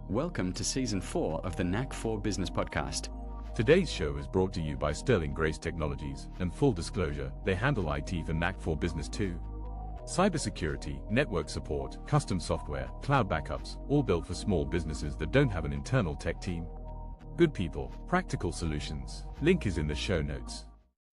Welcome to Season 4 of the NAC 4 Business Podcast. Today's show is brought to you by Sterling Grace Technologies, and full disclosure, they handle IT for NAC 4 Business too. Cybersecurity, network support, custom software, cloud backups, all built for small businesses that don't have an internal tech team. Good people, practical solutions. Link is in the show notes.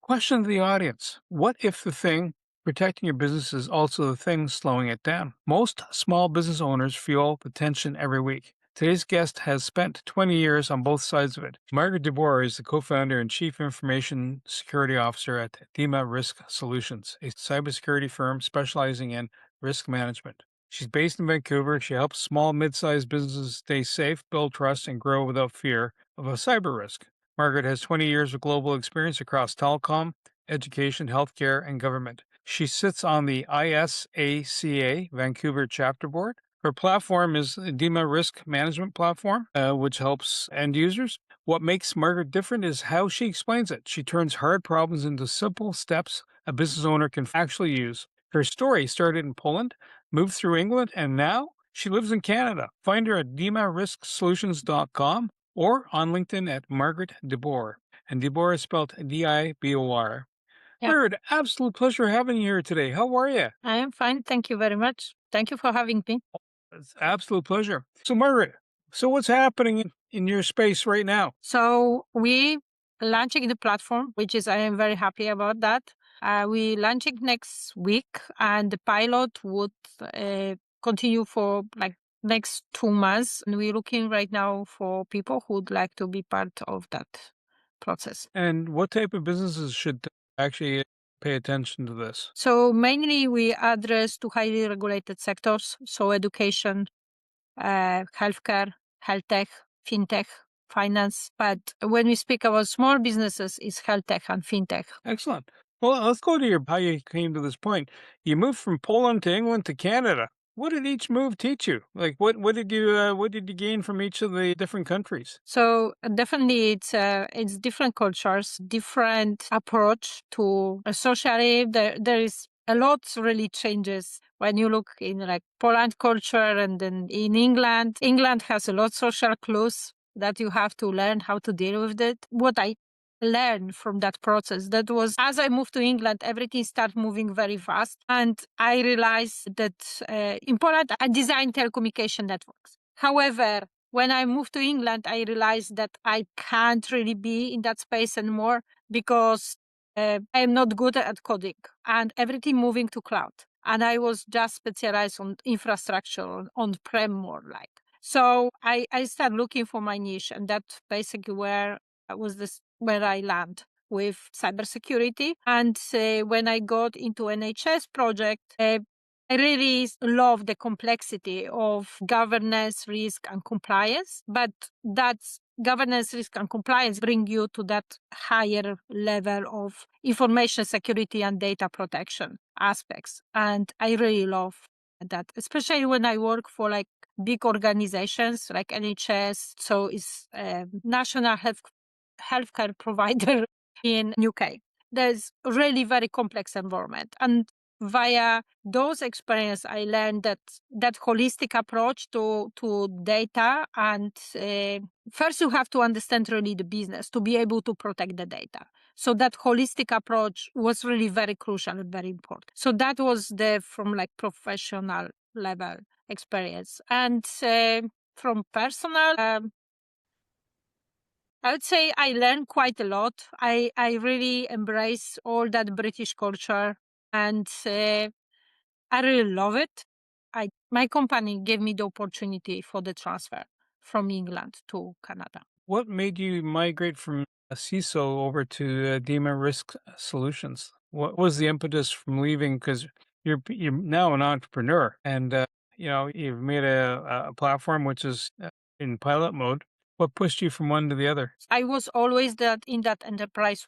Question to the audience. What if the thing protecting your business is also the thing slowing it down? Most small business owners feel the tension every week. Today's guest has spent 20 years on both sides of it. Margaret Dibor is the co-founder and chief information security officer at Dima Risk Solutions, a cybersecurity firm specializing in risk management. She's based in Vancouver. She helps small, mid-sized businesses stay safe, build trust, and grow without fear of a cyber risk. Margaret has 20 years of global experience across telecom, education, healthcare, and government. She sits on the ISACA Vancouver chapter board. Her platform is the Dima Risk Management Platform, which helps end users. What makes Margaret different is how she explains it. She turns hard problems into simple steps a business owner can actually use. Her story started in Poland, moved through England, and now she lives in Canada. Find her at dimarisk-solutions.com or on LinkedIn at Margaret Dibor. And Dibor is spelled D-I-B-O-R. Yeah. Margaret, absolute pleasure having you here today. How are you? I am fine. Thank you very much. Thank you for having me. It's an absolute pleasure. So, Margaret, what's happening in your space right now? So we launching the platform, which is I am very happy about that. We launching next week, and the pilot would continue for like next 2 months. And we're looking right now for people who would like to be part of that process. And what type of businesses should actually pay attention to this? So mainly we address to highly regulated sectors, so education, healthcare, health tech, fintech, finance. But when we speak about small businesses, it's health tech and fintech. Excellent. Well, let's go to how you came to this point. You moved from Poland to England to Canada. What did each move teach you? Like, what did you gain from each of the different countries? So definitely it's different cultures, different approach to socially. There is a lot really changes when you look in like Poland culture and then in England. England has a lot social clues that you have to learn how to deal with it. What I learned from that process, that was as I moved to England, everything started moving very fast. And I realized that in Poland, I designed telecommunication networks. However, when I moved to England, I realized that I can't really be in that space anymore because I'm not good at coding and everything moving to cloud. And I was just specialized on infrastructure, on-prem more like. So I started looking for my niche, and that's basically where I land with cybersecurity. And when I got into NHS project, I really love the complexity of governance, risk, and compliance. But that's governance, risk, and compliance bring you to that higher level of information security and data protection aspects. And I really love that, especially when I work for like big organizations like NHS. So it's national healthcare provider in UK. There's really very complex environment. And via those experience, I learned that holistic approach to data. And first you have to understand really the business to be able to protect the data. So that holistic approach was really very crucial and very important. So that was from like professional level experience. And from personal, I would say I learned quite a lot. I really embrace all that British culture, and I really love it. My company gave me the opportunity for the transfer from England to Canada. What made you migrate from CISO over to Dima Risk Solutions? What was the impetus from leaving? Because you're now an entrepreneur, and you've made a platform which is in pilot mode. What pushed you from one to the other? I was always in that enterprise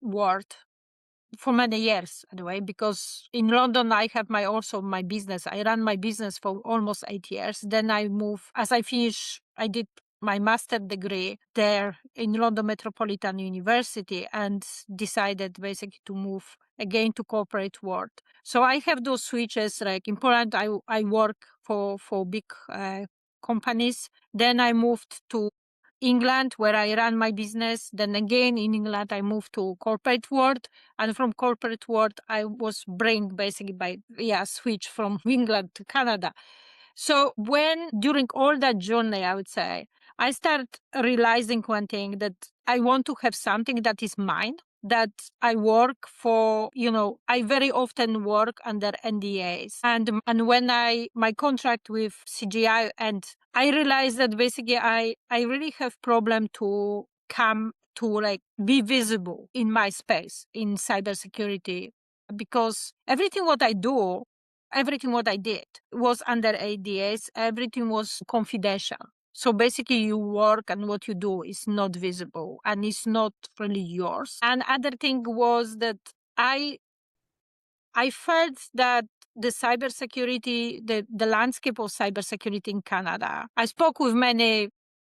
world for many years, anyway, because in London, I have also my business. I ran my business for almost 8 years. Then I moved, as I finished, I did my master's degree there in London Metropolitan University and decided basically to move again to corporate world. So I have those switches, like in Poland, I work for big companies. Then I moved to England, where I ran my business. Then again in England, I moved to corporate world. And from corporate world, I was basically by switch from England to Canada. So during all that journey, I would say, I started realizing one thing, that I want to have something that is mine, that I work for, I very often work under NDAs. And when my contract with CGI, and I realized that basically I really have problem to come to like be visible in my space in cybersecurity, because everything what I did was under ADS, everything was confidential. So basically you work and what you do is not visible and it's not really yours. And other thing was that I felt that the cybersecurity, the landscape of cybersecurity in Canada, I spoke with many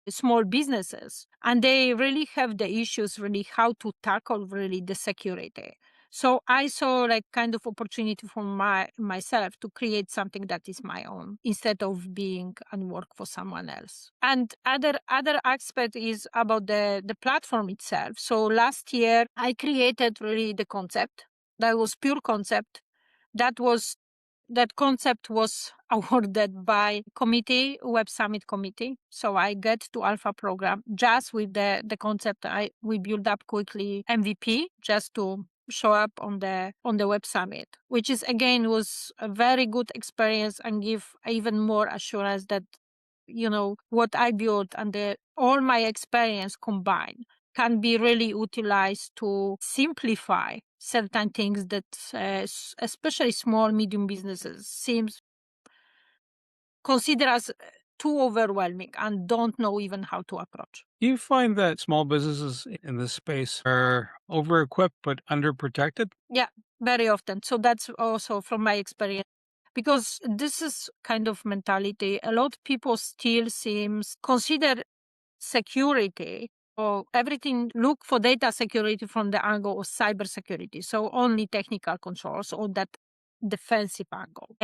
small businesses, and they really have the issues really how to tackle really the security. So I saw like kind of opportunity for myself to create something that is my own instead of being and work for someone else. And other aspect is about the platform itself. So last year I created really the concept. That was pure concept. That concept was awarded by Web Summit committee. So I get to Alpha program just with the concept. We built up quickly MVP just to show up on the Web Summit, which is again was a very good experience and give even more assurance that what I built and all my experience combined can be really utilized to simplify certain things that especially small, medium businesses consider as too overwhelming and don't know even how to approach. Do you find that small businesses in this space are over-equipped but underprotected? Yeah, very often. So that's also from my experience. Because this is kind of mentality. A lot of people still consider security or everything, look for data security from the angle of cybersecurity. So only technical controls or that defensive angle.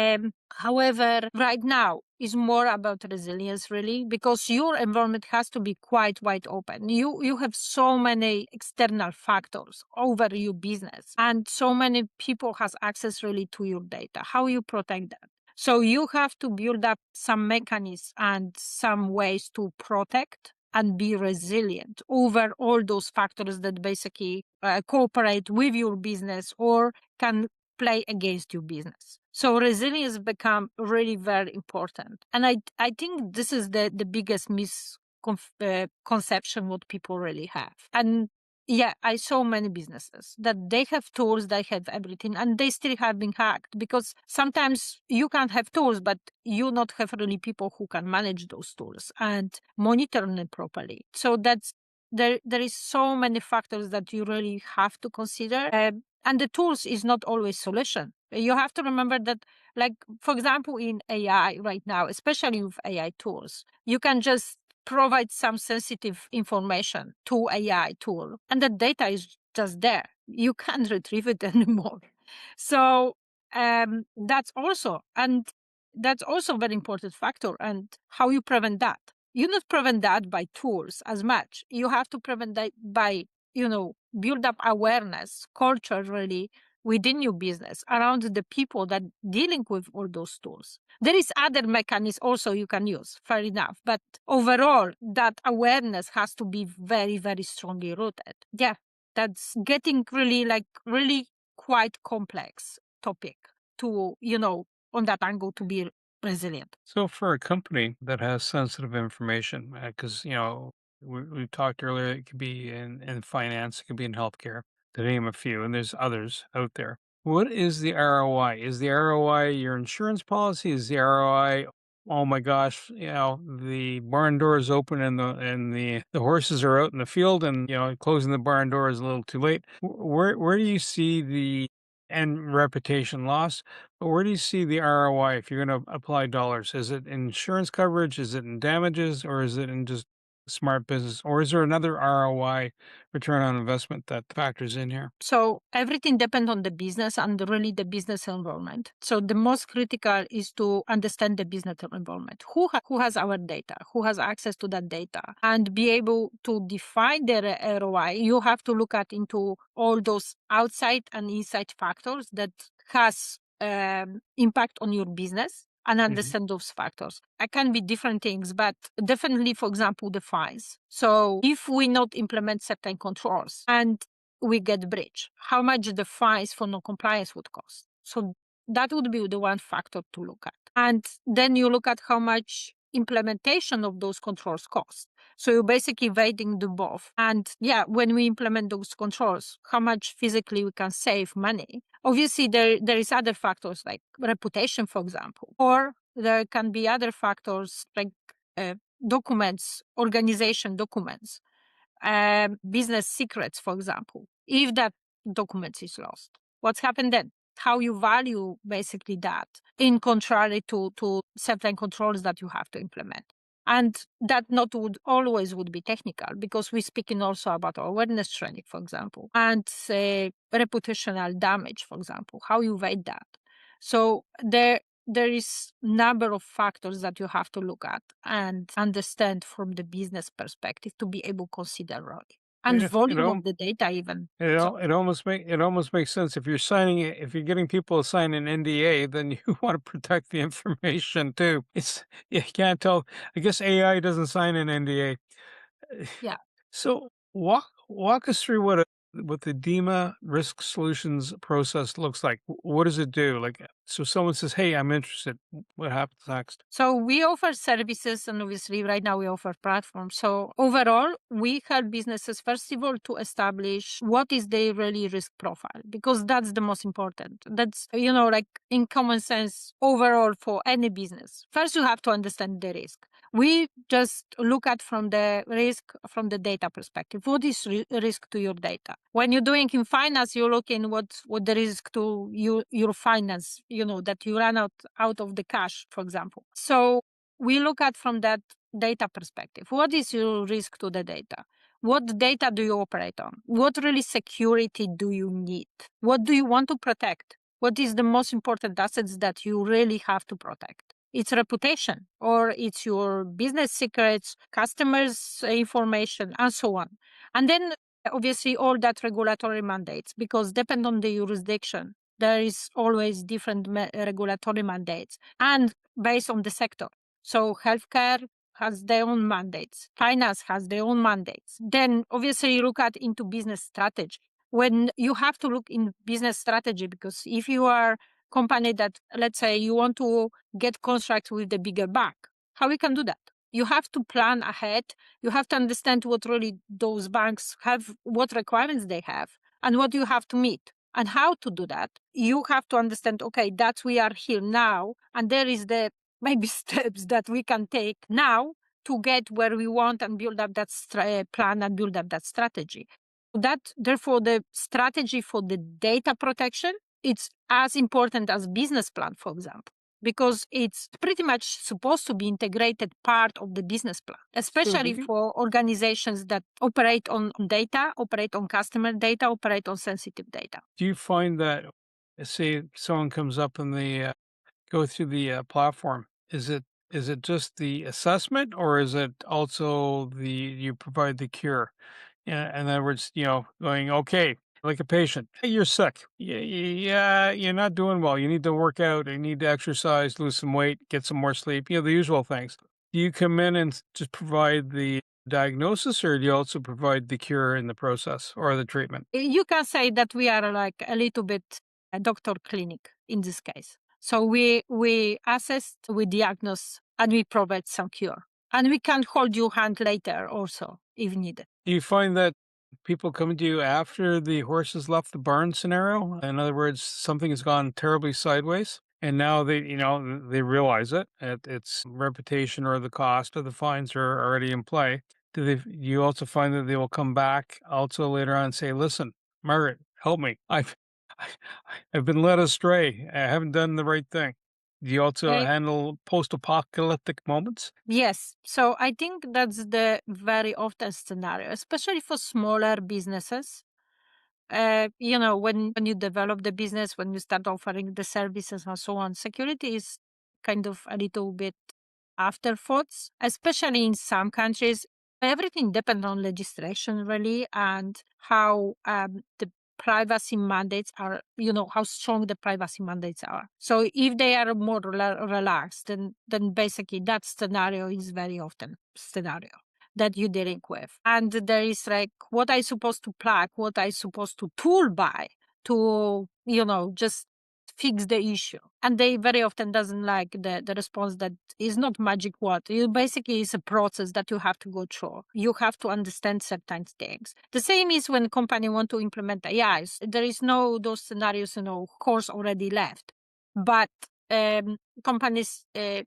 However, right now is more about resilience really, because your environment has to be quite wide open. You have so many external factors over your business, and so many people has access really to your data. How you protect that? So you have to build up some mechanisms and some ways to protect and be resilient over all those factors that basically cooperate with your business or can play against your business. So resilience become really very important. And I think this is the biggest misconception what people really have. And yeah, I saw many businesses that they have tools, they have everything, and they still have been hacked, because sometimes you can have tools, but you not have really people who can manage those tools and monitor them properly. So that's there is so many factors that you really have to consider. And the tools is not always solution. You have to remember that, like, for example, in AI right now, especially with AI tools, you can just provide some sensitive information to AI tool, and the data is just there. You can't retrieve it anymore. So that's also a very important factor. And how you prevent that? You not prevent that by tools as much. You have to prevent that by build up awareness, culture really within your business around the people that dealing with all those tools. There is other mechanisms also you can use, fair enough. But overall, that awareness has to be very, very strongly rooted. Yeah, that's getting really quite complex topic to, on that angle to be resilient. So for a company that has sensitive information, because, we talked earlier, it could be in finance, it could be in healthcare, to name a few, and there's others out there. What is the ROI? Is the ROI your insurance policy? Is the ROI, oh my gosh, the barn door is open and the horses are out in the field, and closing the barn door is a little too late? Where do you see the and reputation loss? But where do you see the ROI if you're going to apply dollars? Is it in insurance coverage? Is it in damages? Or is it in just smart business? Or is there another ROI, return on investment, that factors in here? So everything depends on the business and really the business environment. So the most critical is to understand the business environment. Who has our data? Who has access to that data? And be able to define their ROI. You have to look at into all those outside and inside factors that has impact on your business and understand those factors. It can be different things, but definitely, for example, the fines. So if we not implement certain controls and we get breach, how much the fines for non-compliance would cost. So that would be the one factor to look at. And then you look at how much implementation of those controls cost. So you're basically weighting the both. And yeah, when we implement those controls, how much physically we can save money. Obviously, there is other factors like reputation, for example, or there can be other factors like documents, organization documents, business secrets, for example. If that document is lost, what's happened then? How you value basically that in contrary to certain controls that you have to implement. And that not would always would be technical, because we're speaking also about awareness training, for example, and reputational damage, for example, how you weigh that. So there is number of factors that you have to look at and understand from the business perspective to be able to consider ROI. And volume of the data even. It almost makes sense. If you're getting people to sign an NDA, then you want to protect the information too. You can't tell. I guess AI doesn't sign an NDA. Yeah. So walk us through what the DEMA risk solutions process looks like. What does it do? Like, so someone says, "Hey, I'm interested." What happens next? So we offer services, and obviously right now we offer platforms. So overall, we help businesses, first of all, to establish what is their really risk profile, because that's the most important. That's, like in common sense, overall for any business. First, you have to understand the risk. We just look at from the risk from the data perspective. What is risk to your data? When you're doing in finance, you look in what the risk to your finance, that you run out of the cash, for example. So we look at from that data perspective. What is your risk to the data? What data do you operate on? What really security do you need? What do you want to protect? What is the most important assets that you really have to protect? It's reputation, or it's your business secrets, customers' information, and so on. And then obviously all that regulatory mandates, because depend on the jurisdiction, there is always different regulatory mandates, and based on the sector. So healthcare has their own mandates, finance has their own mandates. Then obviously you look at into business strategy. When you have to look in business strategy, because if you are company that, let's say, you want to get contracts with the bigger bank, how we can do that? You have to plan ahead. You have to understand what really those banks have, what requirements they have, and what you have to meet, and how to do that. You have to understand, okay, that we are here now, and there is the maybe steps that we can take now to get where we want and build up that plan and build up that strategy. Therefore, the strategy for the data protection, it's as important as business plan, for example, because it's pretty much supposed to be integrated part of the business plan, especially for organizations that operate on data, operate on customer data, operate on sensitive data. Do you find that, say, someone comes up and they go through the platform, is it just the assessment, or is it also you provide the cure? In other words, going, okay, like a patient, hey, you're sick. Yeah, you're not doing well. You need to work out. You need to exercise, lose some weight, get some more sleep. The usual things. Do you come in and just provide the diagnosis, or do you also provide the cure in the process or the treatment? You can say that we are like a little bit a doctor clinic in this case. So we assess, we diagnose, and we provide some cure. And we can hold your hand later also, if needed. Do you find that people come to you after the horse has left the barn scenario? In other words, something has gone terribly sideways, and now they realize it. Its reputation or the cost of the fines are already in play. Do you also find that they will come back also later on and say, "Listen, Margaret, help me. I've been led astray. I haven't done the right thing." Do you also Okay. handle post-apocalyptic moments? Yes. So I think that's the very often scenario, especially for smaller businesses. When you develop the business, when you start offering the services and so on, security is kind of a little bit afterthoughts, especially in some countries. Everything depends on legislation, really, and how the privacy mandates are, how strong the privacy mandates are. So if they are more relaxed, then basically that scenario is very often scenario that you're dealing with. And there is like, what I supposed to plug, what I supposed to tool buy to, just fix the issue. And they very often doesn't like the response that is not magic word. You basically is a process that you have to go through. You have to understand certain things. The same is when company want to implement AIs. There is no those scenarios, course already left. But companies, they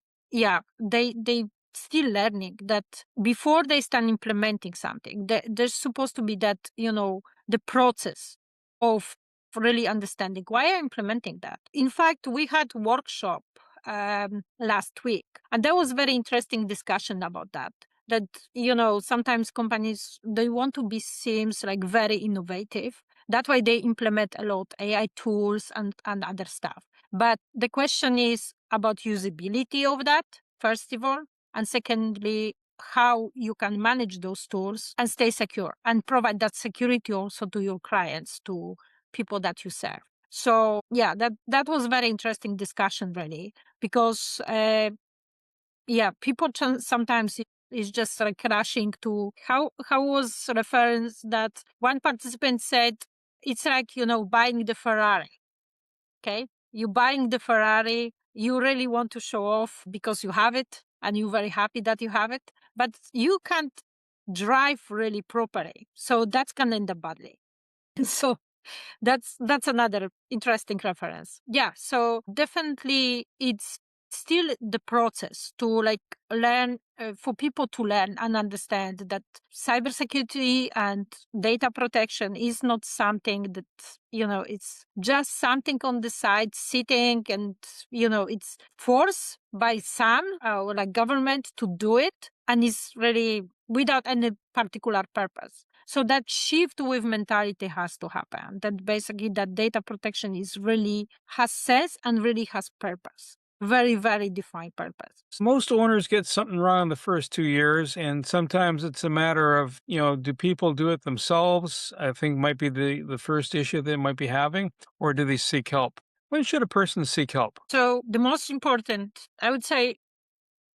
still learning that before they start implementing something, there's supposed to be that, the process of really understanding why I'm implementing that. In fact, we had workshop last week, and there was very interesting discussion about that. That, sometimes companies, they want to be seems like very innovative. That's why they implement a lot AI tools and other stuff. But the question is about usability of that, first of all. And secondly, how you can manage those tools and stay secure and provide that security also to your clients, to people that you serve. So yeah, that was very interesting discussion, really, because people sometimes is just like crashing to how was reference that one participant said it's like buying the Ferrari. Okay, you buying the Ferrari, you really want to show off because you have it and you're very happy that you have it, but you can't drive really properly, so that's gonna end up badly. So that's another interesting reference. Yeah, so definitely it's still the process to like learn, for people to learn and understand that cybersecurity and data protection is not something that, it's just something on the side sitting and, it's forced by some like government to do it, and it's really without any particular purpose. So that shift with mentality has to happen. That basically that data protection is really has sense and really has purpose. Very, very defined purpose. Most owners get something wrong the first 2 years, and sometimes it's a matter of, do people do it themselves? I think might be the first issue they might be having, or do they seek help? When should a person seek help? So the most important, I would say,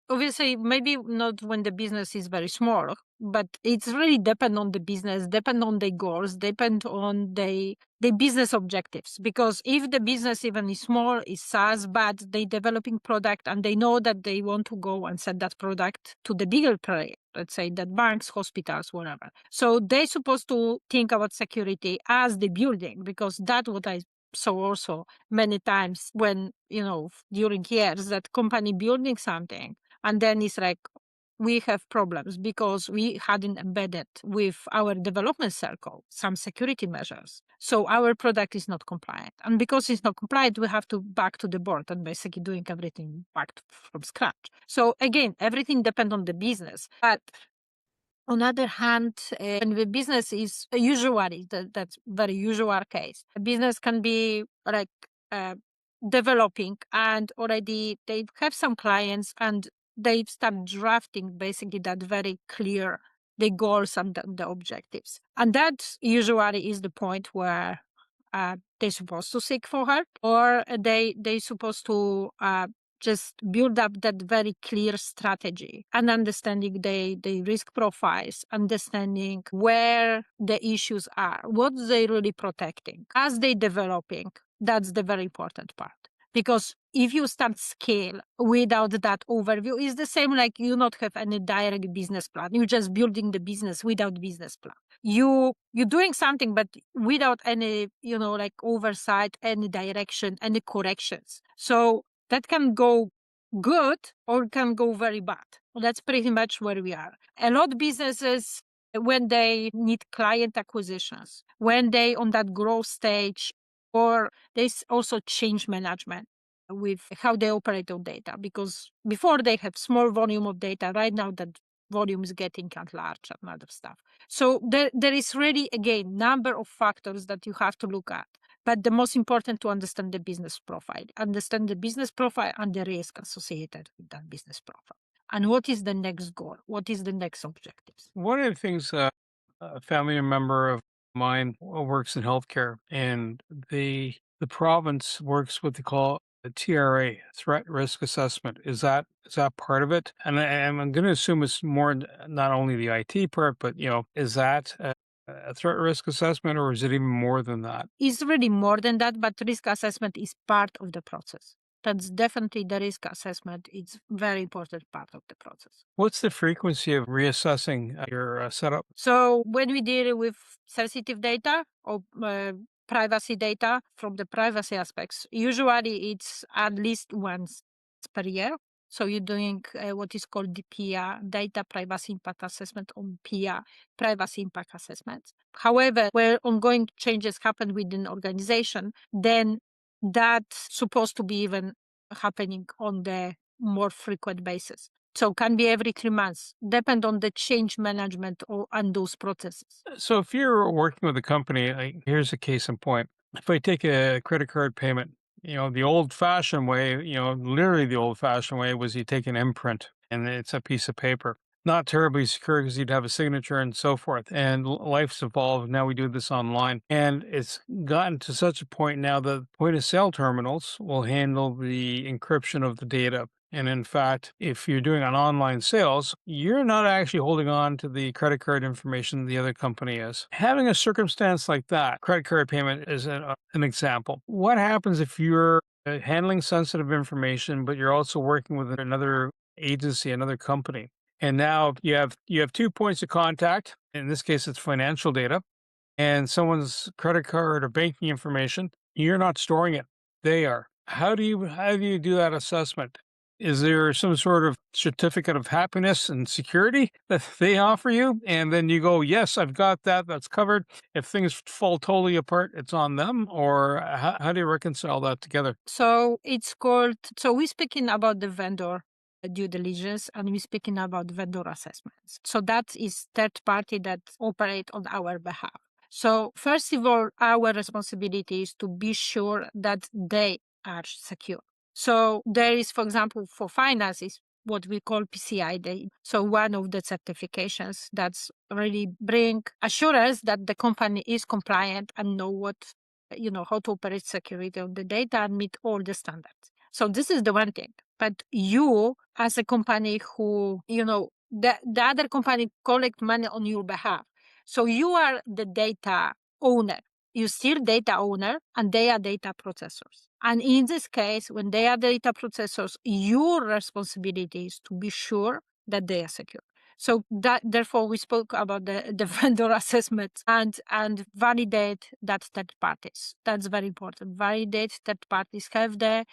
obviously, maybe not when the business is very small, but it's really depend on the business, depend on the goals, depend on the business objectives. Because if the business even is small, is SaaS, but they developing product and they know that they want to go and sell that product to the bigger player, let's say that banks, hospitals, whatever. So they're supposed to think about security as the building, because that's what I saw also many times when, during years that company building something. And then it's like, we have problems because we hadn't embedded with our development circle some security measures. So our product is not compliant. And because it's not compliant, we have to back to the board and basically doing everything back from scratch. So again, everything depends on the business. But on the other hand, when the business is usually, that's very usual case. A business can be like developing and already they have some clients and they start drafting basically that very clear the goals and the objectives. And that usually is the point where they're supposed to seek for help, or they supposed to just build up that very clear strategy and understanding the risk profiles, understanding where the issues are, what they really protecting as they developing. That's the very important part. Because if you start scale without that overview, it's the same like you not have any direct business plan. You're just building the business without business plan. You're doing something, but without any, like oversight, any direction, any corrections. So that can go good or can go very bad. That's pretty much where we are. A lot of businesses, when they need client acquisitions, when they on that growth stage, or there's also change management. with how they operate on data, because before they have small volume of data. Right now that volume is getting at large and other stuff. So there is really, again, number of factors that you have to look at. But the most important to understand the business profile, and the risk associated with that business profile. And what is the next goal? What is the next objectives? One of the things, a family member of mine works in healthcare, and the province works what they call a TRA, threat risk assessment. Is that part of it? And I'm going to assume it's more not only the IT part, but is that a threat risk assessment, or is it even more than that? It's really more than that, but risk assessment is part of the process. That's definitely the risk assessment. It's very important part of the process. What's the frequency of reassessing your setup? So when we deal with sensitive data or privacy data from the privacy aspects, usually it's at least once per year. So you're doing what is called the PIA, Data Privacy Impact Assessment, on PIA, Privacy Impact Assessments. However, where ongoing changes happen within the organization, then that's supposed to be even happening on the more frequent basis. So can be every 3 months, depend on the change management and those processes. So if you're working with a company, here's a case in point. If I take a credit card payment, the old-fashioned way, literally the old-fashioned way was you take an imprint and it's a piece of paper. Not terribly secure because you'd have a signature and so forth. And life's evolved. Now we do this online. And it's gotten to such a point now that point-of-sale terminals will handle the encryption of the data. And in fact, if you're doing an online sales, you're not actually holding on to the credit card information the other company is. Having a circumstance like that, credit card payment is an example. What happens if you're handling sensitive information, but you're also working with another agency, another company? And now you have 2 points of contact. In this case, it's financial data and someone's credit card or banking information. You're not storing it. They are. How do you do that assessment? Is there some sort of certificate of happiness and security that they offer you? And then you go, yes, I've got that. That's covered. If things fall totally apart, it's on them? Or how do you reconcile that together? So we're speaking about the vendor due diligence, and we're speaking about vendor assessments. So that is third party that operate on our behalf. So first of all, our responsibility is to be sure that they are secure. So there is, for example, for finances, what we call PCI. So one of the certifications that's really bring assurance that the company is compliant and know how to operate security of the data and meet all the standards. So this is the one thing. But you, as a company who, the other company collect money on your behalf. So you are the data owner. You're still data owner and they are data processors. And in this case, when they are data processors, your responsibility is to be sure that they are secure. So therefore, we spoke about the vendor assessment and validate that third parties. That's very important. Validate third parties, have the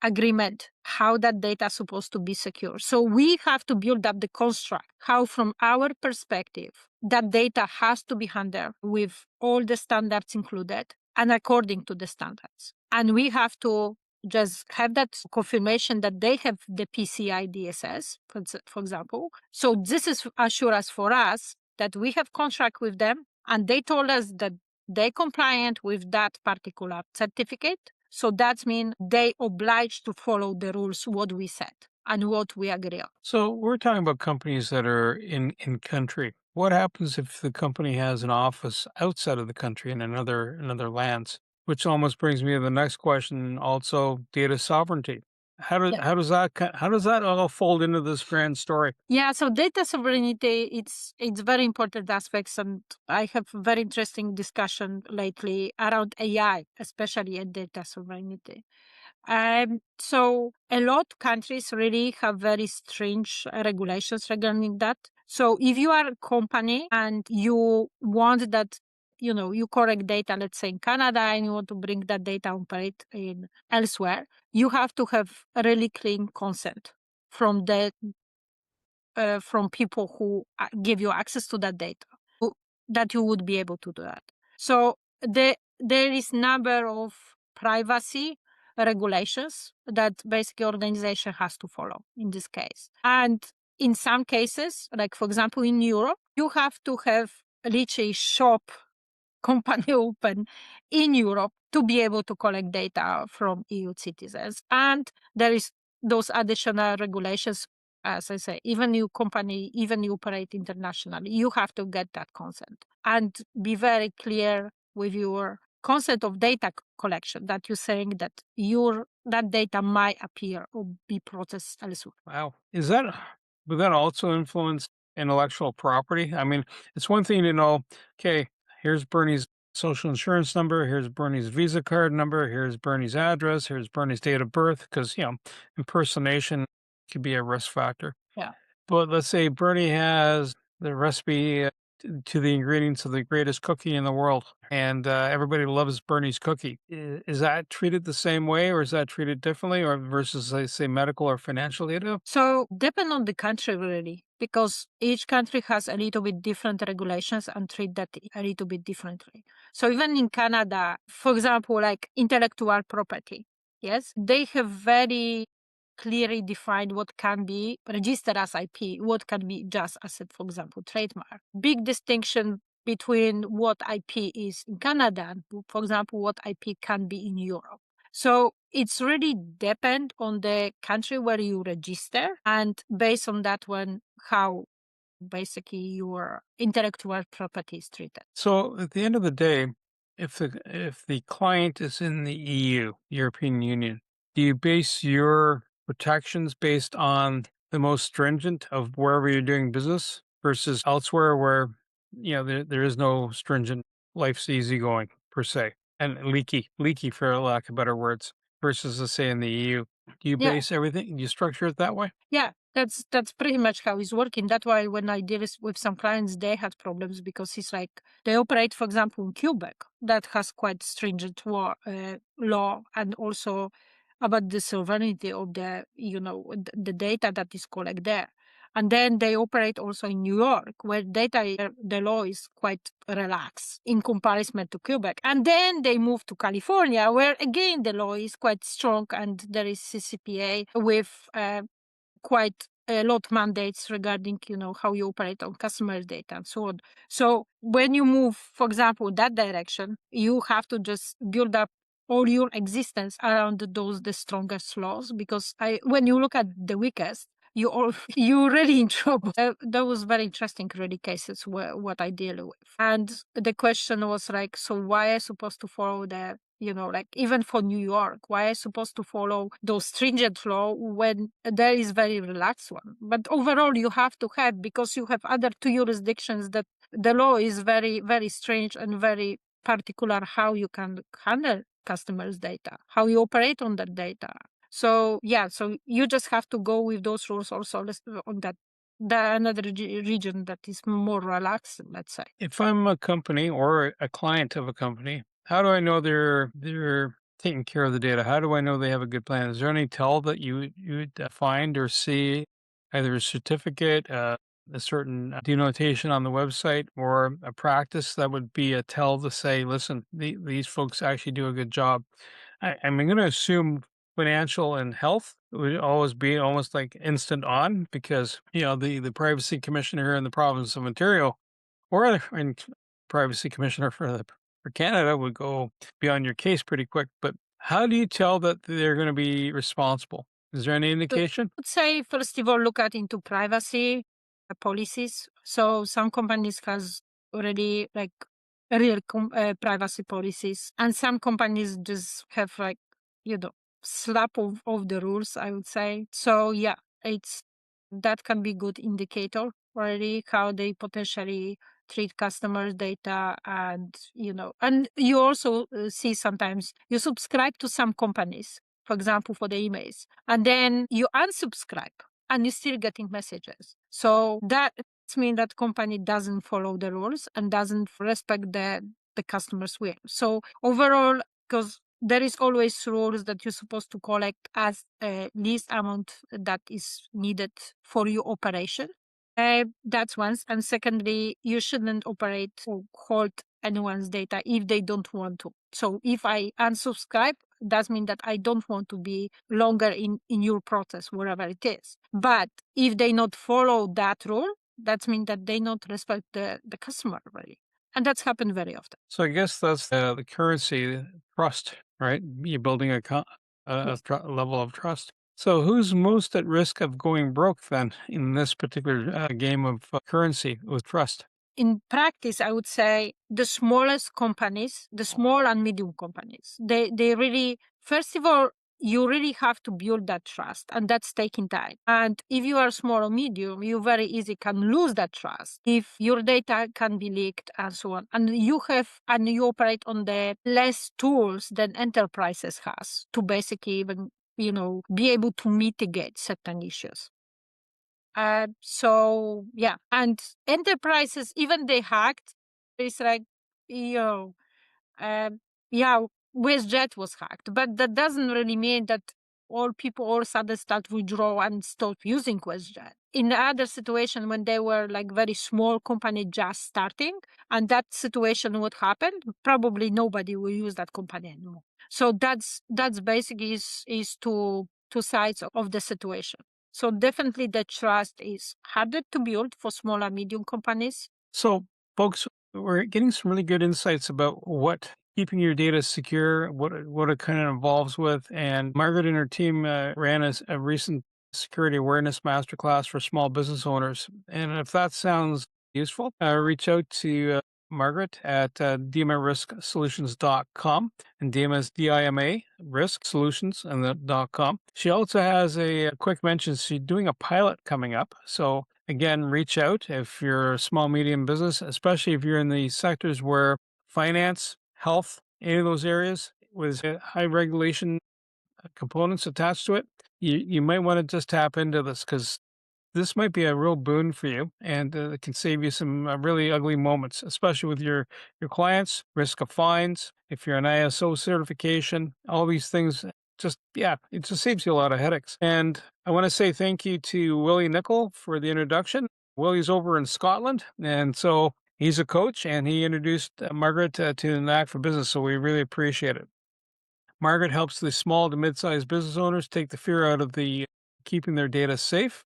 agreement how that data is supposed to be secure. So we have to build up the construct, how from our perspective, that data has to be handled with all the standards included and according to the standards. And we have to just have that confirmation that they have the PCI DSS, for example. So this is assurance for us that we have contract with them and they told us that they're compliant with that particular certificate. So that means they obliged to follow the rules, what we said and what we agree on. So we're talking about companies that are in country. What happens if the company has an office outside of the country in another lands? Which almost brings me to the next question, also data sovereignty. How does that all fold into this grand story? Yeah, so data sovereignty, it's very important aspects, and I have very interesting discussion lately around AI, especially in data sovereignty. So a lot of countries really have very strange regulations regarding that. So if you are a company and you want that, you collect data, let's say in Canada, and you want to bring that data and operate in elsewhere, you have to have a really clean consent from from people who give you access to that data, that you would be able to do that. So there is number of privacy regulations that basically organization has to follow in this case. And in some cases, like for example, in Europe, you have to have literally shop company open in Europe to be able to collect data from EU citizens. And there is those additional regulations. As I say, even you company, even you operate internationally, you have to get that consent and be very clear with your consent of data collection that you're saying that that data might appear or be processed elsewhere. Wow. Would that also influence intellectual property? I mean, it's one thing to know, okay, here's Bernie's social insurance number, here's Bernie's Visa card number, here's Bernie's address, here's Bernie's date of birth, because, impersonation could be a risk factor. Yeah. But let's say Bernie has the recipe to the ingredients of the greatest cookie in the world, and everybody loves Bernie's cookie. Is that treated the same way, or is that treated differently, or versus, say, medical or financial data? So depend on the country really, because each country has a little bit different regulations and treat that a little bit differently. So even in Canada, for example, like intellectual property, yes, they have very clearly defined what can be registered as IP, what can be just as, for example, trademark. Big distinction between what IP is in Canada and, for example, what IP can be in Europe. So it's really depend on the country where you register, and based on that one, how basically your intellectual property is treated. So at the end of the day, if the client is in the EU, European Union, do you base your protections based on the most stringent of wherever you're doing business versus elsewhere where there is no stringent, life's easygoing per se, and leaky for lack of better words, versus let's say in the EU? Do you Yeah. base everything? Do you structure it that way? Yeah, that's pretty much how it's working. That's why when I deal with some clients, they had problems because it's like they operate, for example, in Quebec, that has quite stringent law, and also about the sovereignty of the data that is collected there. And then they operate also in New York, where the law is quite relaxed in comparison to Quebec. And then they move to California, where again the law is quite strong, and there is CCPA with quite a lot mandates regarding, how you operate on customer data and so on. So when you move, for example, that direction, you have to just build up all your existence around the strongest laws, because when you look at the weakest, you're really in trouble. That was very interesting really cases what I deal with. And the question was like, so why I supposed to follow the, like even for New York, why I supposed to follow those stringent law when there is very relaxed one? But overall you have to have, because you have other two jurisdictions that the law is very, very strange and very particular how you can handle customers' data, how you operate on that data. So so you just have to go with those rules also on that another region that is more relaxed, let's say. If I'm a company or a client of a company, how do I know they're taking care of the data? How do I know they have a good plan? Is there any tell that you would find or see, either a certificate, a certain denotation on the website, or a practice that would be a tell to say, listen, these folks actually do a good job? I'm going to assume financial and health would always be almost like instant on, because the privacy commissioner here in the province of Ontario, or privacy commissioner for Canada, would go be on your case pretty quick. But how do you tell that they're going to be responsible? Is there any indication? I would say, first of all, look at into privacy policies. So some companies has already like real privacy policies, and some companies just have like, slap of the rules, I would say. So that can be good indicator already how they potentially treat customers' data. And and you also see sometimes you subscribe to some companies, for example, for the emails, and then you unsubscribe and you're still getting messages. So that means that company doesn't follow the rules and doesn't respect the customer's will. So overall, because there is always rules that you're supposed to collect as a least amount that is needed for your operation. That's one. And secondly, you shouldn't operate or hold anyone's data if they don't want to. So if I unsubscribe, that means that I don't want to be longer in your process, wherever it is. But if they not follow that rule, that means that they not respect the customer really. And that's happened very often. So I guess that's the currency, trust, right? You're building a Yes. level of trust. So who's most at risk of going broke then in this particular game of currency with trust? In practice, I would say the smallest companies, the small and medium companies, they really, first of all, you really have to build that trust, and that's taking time. And if you are small or medium, you very easily can lose that trust if your data can be leaked and so on. And you operate on the less tools than enterprises has to basically even, be able to mitigate certain issues. So yeah, and enterprises, even they hacked, it's like, uh, yeah, WestJet was hacked, but that doesn't really mean that all people all of a sudden start withdraw and stop using WestJet. In the other situation, when they were like very small company just starting, and that situation would happen, probably nobody will use that company anymore. So that's basically is two sides of the situation. So definitely the trust is harder to build for small and medium companies. So folks, we're getting some really good insights about what keeping your data secure, what it kind of involves with. And Margaret and her team ran a recent security awareness masterclass for small business owners. And if that sounds useful, reach out to Margaret at dimasrisksolutions.com, and Dima is DIMA risk solutions and the .com. She also has a quick mention. She's doing a pilot coming up. So again, reach out if you're a small, medium business, especially if you're in the sectors where finance, health, any of those areas with high regulation components attached to it. You might want to just tap into this because this might be a real boon for you, and it can save you some really ugly moments, especially with your clients, risk of fines, if you're an ISO certification, all these things. It just saves you a lot of headaches. And I want to say thank you to Willie Nicol for the introduction. Willie's over in Scotland, and so he's a coach, and he introduced Margaret to the Knack for Business, so we really appreciate it. Margaret helps the small to mid-sized business owners take the fear out of keeping their data safe.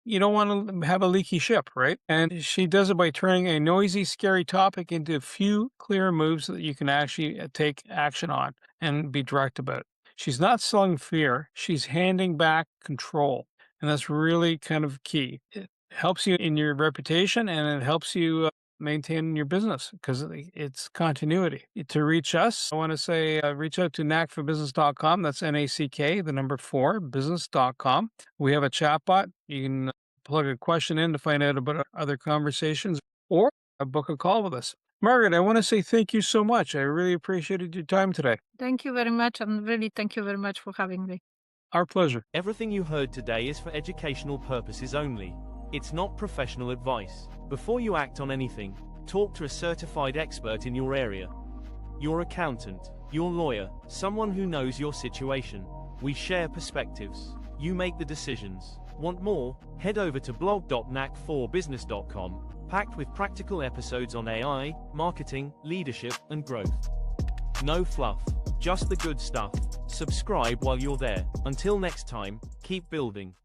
You don't want to have a leaky ship, right? And she does it by turning a noisy, scary topic into a few clear moves that you can actually take action on and be direct about it. She's not selling fear. She's handing back control. And that's really kind of key. It helps you in your reputation, and it helps you maintain your business because it's continuity. To reach us, I want to say reach out to knackforbusiness.com. That's NACK, the number 4, business.com. We have a chatbot. You can plug a question in to find out about other conversations or book a call with us. Margaret, I want to say thank you so much. I really appreciated your time today. Thank you very much, and really thank you very much for having me. Our pleasure. Everything you heard today is for educational purposes only. It's not professional advice. Before you act on anything, talk to a certified expert in your area. Your accountant, your lawyer, someone who knows your situation. We share perspectives. You make the decisions. Want more? Head over to blog.knack4business.com, packed with practical episodes on AI, marketing, leadership, and growth. No fluff, just the good stuff. Subscribe while you're there. Until next time, keep building.